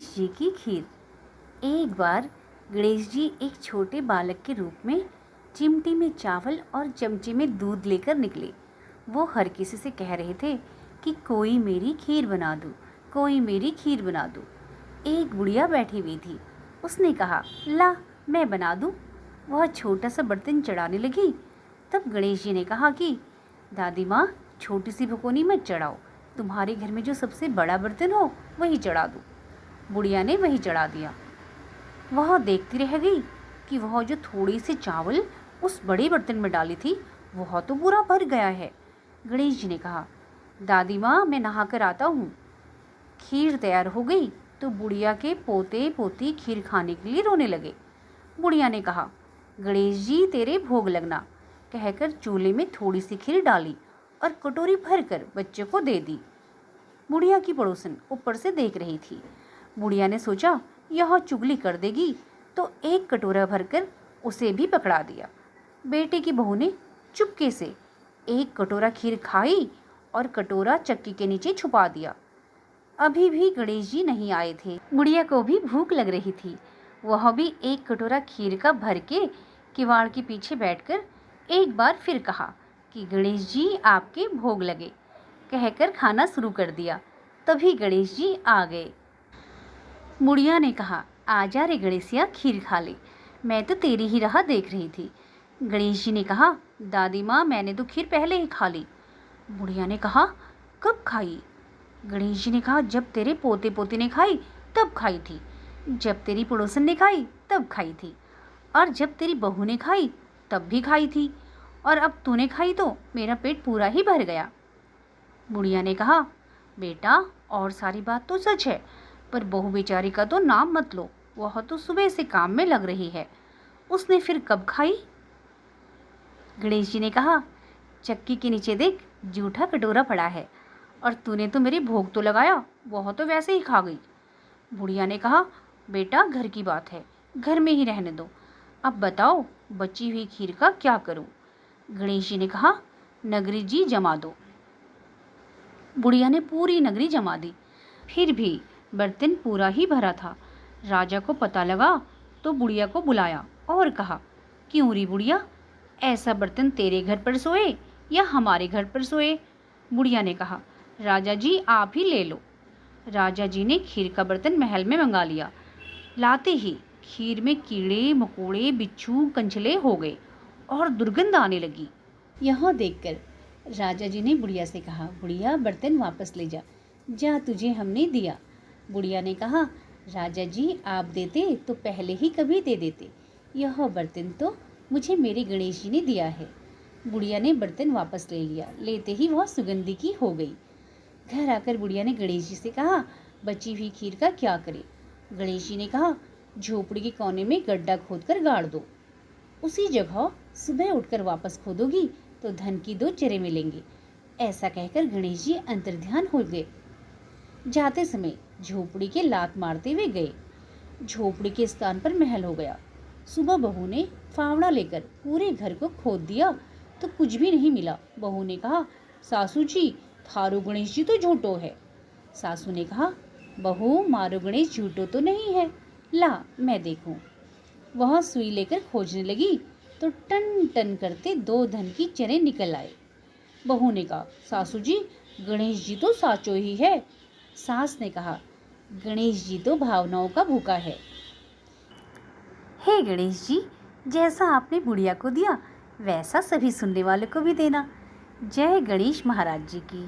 जी की खीर। एक बार गणेश जी एक छोटे बालक के रूप में चिमटी में चावल और चमचे में दूध लेकर निकले। वो हर किसी से कह रहे थे कि कोई मेरी खीर बना दो, कोई मेरी खीर बना दो। एक बुढ़िया बैठी हुई थी। उसने कहा, ला मैं बना दूं। वह छोटा सा बर्तन चढ़ाने लगी। तब गणेश जी ने कहा कि दादी माँ, छोटी सी भगोनी मत चढ़ाओ, तुम्हारे घर में जो सबसे बड़ा बर्तन हो वही चढ़ा दो। बुढ़िया ने वही चढ़ा दिया। वह देखती रह गई कि वह जो थोड़ी सी चावल उस बड़े बर्तन में डाली थी वह तो पूरा भर गया है। गणेश जी ने कहा, दादी माँ मैं नहा कर आता हूँ। खीर तैयार हो गई तो बुढ़िया के पोते पोती खीर खाने के लिए रोने लगे। बुढ़िया ने कहा, गणेश जी तेरे भोग लगना, कहकर चूल्हे में थोड़ी सी खीर डाली और कटोरी भर कर बच्चे को दे दी। बुढ़िया की पड़ोसन ऊपर से देख रही थी। बुढ़िया ने सोचा यह चुगली कर देगी, तो एक कटोरा भरकर उसे भी पकड़ा दिया। बेटे की बहू ने चुपके से एक कटोरा खीर खाई और कटोरा चक्की के नीचे छुपा दिया। अभी भी गणेश जी नहीं आए थे। बुढ़िया को भी भूख लग रही थी। वह भी एक कटोरा खीर का भर के किवाड़ के पीछे बैठकर एक बार फिर कहा कि गणेश जी आपके भोग लगे, कहकर खाना शुरू कर दिया। तभी गणेश जी आ गए। बुढ़िया ने कहा, आजा रे गणेशिया, खीर खा ले, मैं तो तेरी ही राह देख रही थी। गणेश जी ने कहा, दादी माँ मैंने तो खीर पहले ही खा ली। बुढ़िया ने कहा, कब खाई? गणेश जी ने कहा, जब तेरे पोते पोती ने खाई तब खाई थी, जब तेरी पड़ोसन ने खाई तब खाई थी, और जब तेरी बहू ने खाई तब भी खाई थी, और अब तूने खाई तो मेरा पेट पूरा ही भर गया। बुढ़िया ने कहा, बेटा और सारी बात तो सच है, पर बहू बेचारी का तो नाम मत लो, वह तो सुबह से काम में लग रही है, उसने फिर कब खाई? गणेश जी ने कहा, चक्की के नीचे देख, जूठा कटोरा पड़ा है, और तूने तो मेरे भोग तो लगाया, वह तो वैसे ही खा गई। बुढ़िया ने कहा, बेटा घर की बात है, घर में ही रहने दो, अब बताओ बची हुई खीर का क्या करूं? गणेश जी ने कहा, नगरी जी जमा दो। बुढ़िया ने पूरी नगरी जमा दी, फिर भी बर्तन पूरा ही भरा था। राजा को पता लगा तो बुढ़िया को बुलाया और कहा, क्यों री बुढ़िया, ऐसा बर्तन तेरे घर पर सोए या हमारे घर पर सोए? बुढ़िया ने कहा, राजा जी आप ही ले लो। राजा जी ने खीर का बर्तन महल में मंगा लिया। लाते ही खीर में कीड़े मकोड़े बिच्छू कंचले हो गए और दुर्गंध आने लगी। यह देखकर राजा जी ने बुढ़िया से कहा, बुढ़िया बर्तन वापस ले जा, जा तुझे हमने दिया। बुढ़िया ने कहा, राजा जी आप देते तो पहले ही कभी दे देते, यह बर्तन तो मुझे मेरे गणेश जी ने दिया है। बुढ़िया ने बर्तन वापस ले लिया। लेते ही वह सुगंधी की हो गई। घर आकर बुढ़िया ने गणेश जी से कहा, बची हुई खीर का क्या करे? गणेश जी ने कहा, झोपड़ी के कोने में गड्ढा खोदकर गाड़ दो, उसी जगह सुबह उठकर वापस खोदोगी तो धन की 2 चरे मिलेंगे। ऐसा कहकर गणेश जी अंतर्ध्यान हो गए। जाते समय झोपड़ी के लात मारते हुए गए। झोपड़ी के स्थान पर महल हो गया। सुबह बहू ने फावड़ा लेकर पूरे घर को खोद दिया तो कुछ भी नहीं मिला। बहू ने कहा, सासू जी थारू गणेश जी तो झूठो है। सासू ने कहा, बहू मारो गणेश झूठो तो नहीं है, ला मैं देखूं। वह सुई लेकर खोजने लगी तो टन टन करते 2 धन की चने निकल आए। बहू ने कहा, सासू जी गणेश जी तो साचो ही है। सास ने कहा, गणेश जी तो भावनाओं का भूखा है। हे गणेश जी, जैसा आपने बुढ़िया को दिया वैसा सभी सुनने वालों को भी देना। जय गणेश महाराज जी की।